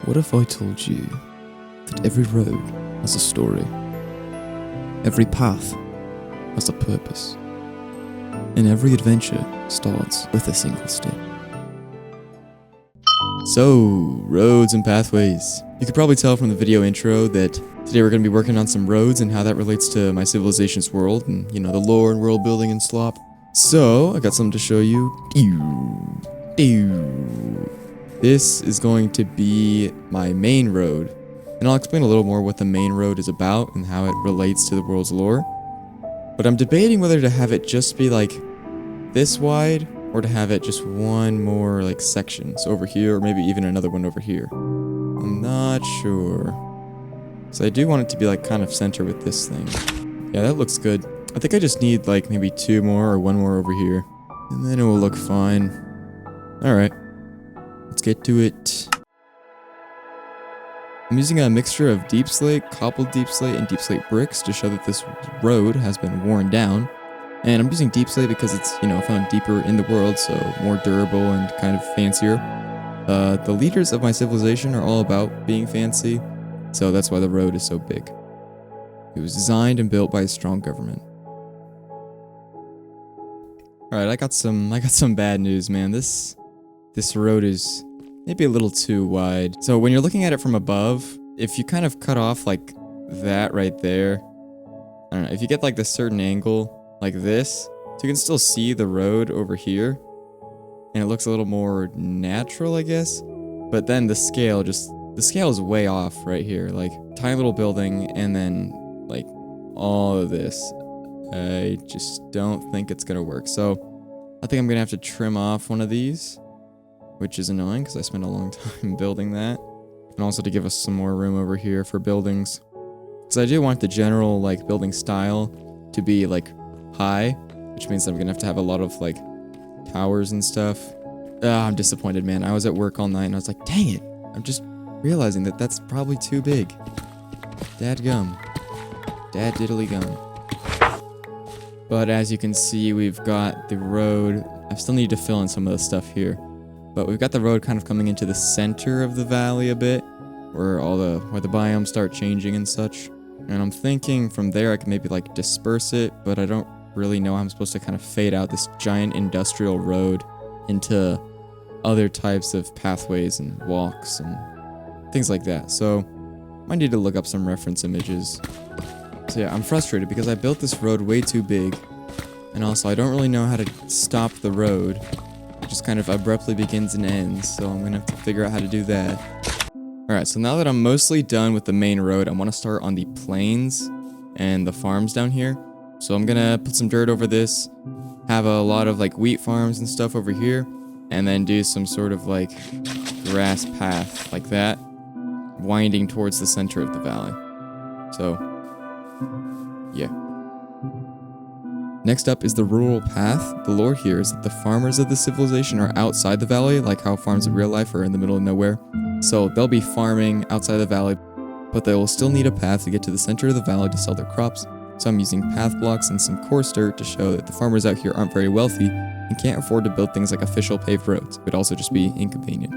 What if I told you that every road has a story? Every path has a purpose. And every adventure starts with a single step. So, roads and pathways. You could probably tell from the video intro that today we're going to be working on some roads and how that relates to my civilization's world and, you know, the lore and world building and slop. So, I got something to show you. This is going to be my main road. And I'll explain a little more what the main road is about and how it relates to the world's lore. But I'm debating whether to have it just be like this wide or to have it just one more like section. So over here, or maybe even another one over here. I'm not sure. So I do want it to be like kind of center with this thing. Yeah, that looks good. I think I just need like maybe two more or one more over here. And then it will look fine. Alright. Let's get to it. I'm using a mixture of deep slate, cobbled deep slate, and deep slate bricks to show that this road has been worn down. And I'm using deep slate because it's, you know, found deeper in the world, so more durable and kind of fancier. The leaders of my civilization are all about being fancy, so that's why the road is so big. It was designed and built by a strong government. Alright, I got some bad news, man. This road is maybe a little too wide. So when you're looking at it from above, if you kind of cut off like that right there, I don't know, if you get like this certain angle like this, so you can still see the road over here, and it looks a little more natural, I guess. But then the scale is way off right here, like tiny little building, and then like all of this. I just don't think it's gonna work. So I think I'm gonna have to trim off one of these, which is annoying because I spent a long time building that. And also to give us some more room over here for buildings. Because I do want the general like building style to be like high, which means I'm gonna have to have a lot of like towers and stuff. I'm disappointed, man. I was at work all night and I was like, dang it. I'm just realizing that that's probably too big. Dadgum. Dad diddly gum. But as you can see, we've got the road. I still need to fill in some of the stuff here. But we've got the road kind of coming into the center of the valley a bit, where the biomes start changing and such. And I'm thinking from there I can maybe like disperse it, but I don't really know how I'm supposed to kind of fade out this giant industrial road into other types of pathways and walks and things like that. So I need to look up some reference images. So yeah, I'm frustrated because I built this road way too big, and also I don't really know how to stop the road. It just kind of abruptly begins and ends, so I'm gonna have to figure out how to do that. Alright, so now that I'm mostly done with the main road, I want to start on the plains and the farms down here. So I'm gonna put some dirt over this, have a lot of like wheat farms and stuff over here, and then do some sort of like grass path like that, winding towards the center of the valley. So yeah. Next up is the rural path. The lore here is that the farmers of the civilization are outside the valley, like how farms in real life are in the middle of nowhere. So they'll be farming outside the valley, but they will still need a path to get to the center of the valley to sell their crops. So I'm using path blocks and some coarse dirt to show that the farmers out here aren't very wealthy and can't afford to build things like official paved roads. It would also just be inconvenient.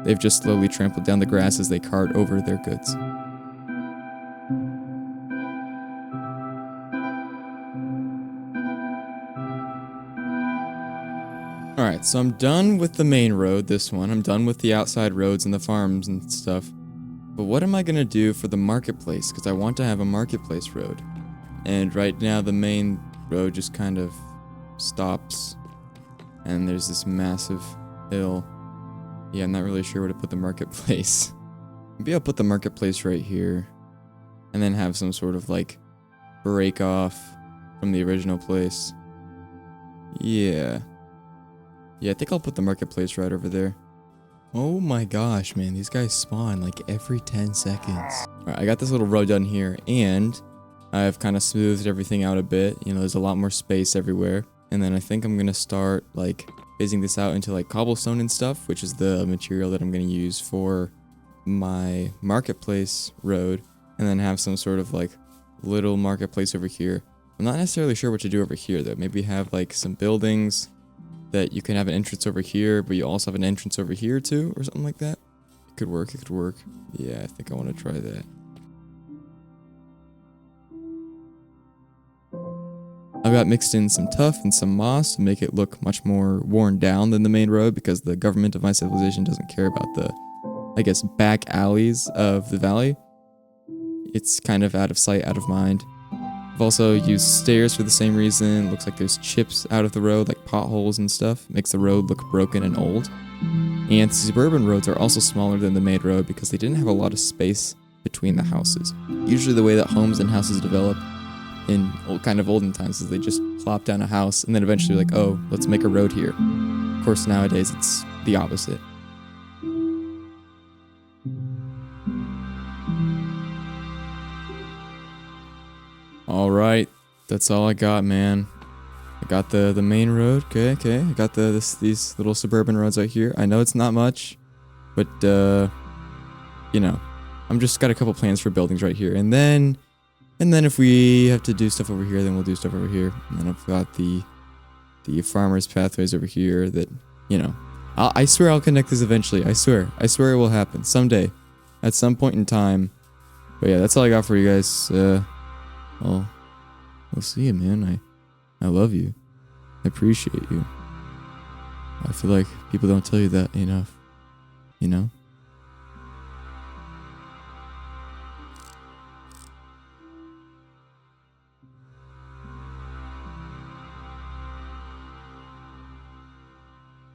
They've just slowly trampled down the grass as they cart over their goods. Alright, so I'm done with the main road, this one. I'm done with the outside roads and the farms and stuff. But what am I gonna do for the marketplace? Because I want to have a marketplace road. And right now the main road just kind of stops. And there's this massive hill. Yeah, I'm not really sure where to put the marketplace. Maybe I'll put the marketplace right here. And then have some sort of like break off from the original place. Yeah. Yeah, I think I'll put the marketplace right over there. Oh my gosh, man, these guys spawn like every 10 seconds. Alright, I got this little road done here, and I've kind of smoothed everything out a bit. You know, there's a lot more space everywhere. And then I think I'm gonna start like phasing this out into like cobblestone and stuff, which is the material that I'm gonna use for my marketplace road. And then have some sort of like little marketplace over here. I'm not necessarily sure what to do over here though. Maybe have like some buildings that you can have an entrance over here, but you also have an entrance over here too, or something like that. It could work, it could work. Yeah, I think I want to try that. I've got mixed in some tuff and some moss to make it look much more worn down than the main road because the government of my civilization doesn't care about the, I guess, back alleys of the valley. It's kind of out of sight, out of mind. I've also used stairs for the same reason. Looks like there's chips out of the road, like potholes and stuff. Makes the road look broken and old. And suburban roads are also smaller than the main road because they didn't have a lot of space between the houses. Usually the way that homes and houses develop in olden times is they just plop down a house and then eventually like, oh, let's make a road here. Of course, nowadays it's the opposite. All right, that's all I got, man. I got the main road. Okay. I got these little suburban roads right here. I know it's not much, but you know, I'm just got a couple plans for buildings right here, and then if we have to do stuff over here, then we'll do stuff over here. And then I've got the farmers' pathways over here. That, you know, I swear I'll connect this eventually. I swear it will happen someday, at some point in time. But yeah, that's all I got for you guys. Well, we'll see you, man. I love you. I appreciate you. I feel like people don't tell you that enough, you know?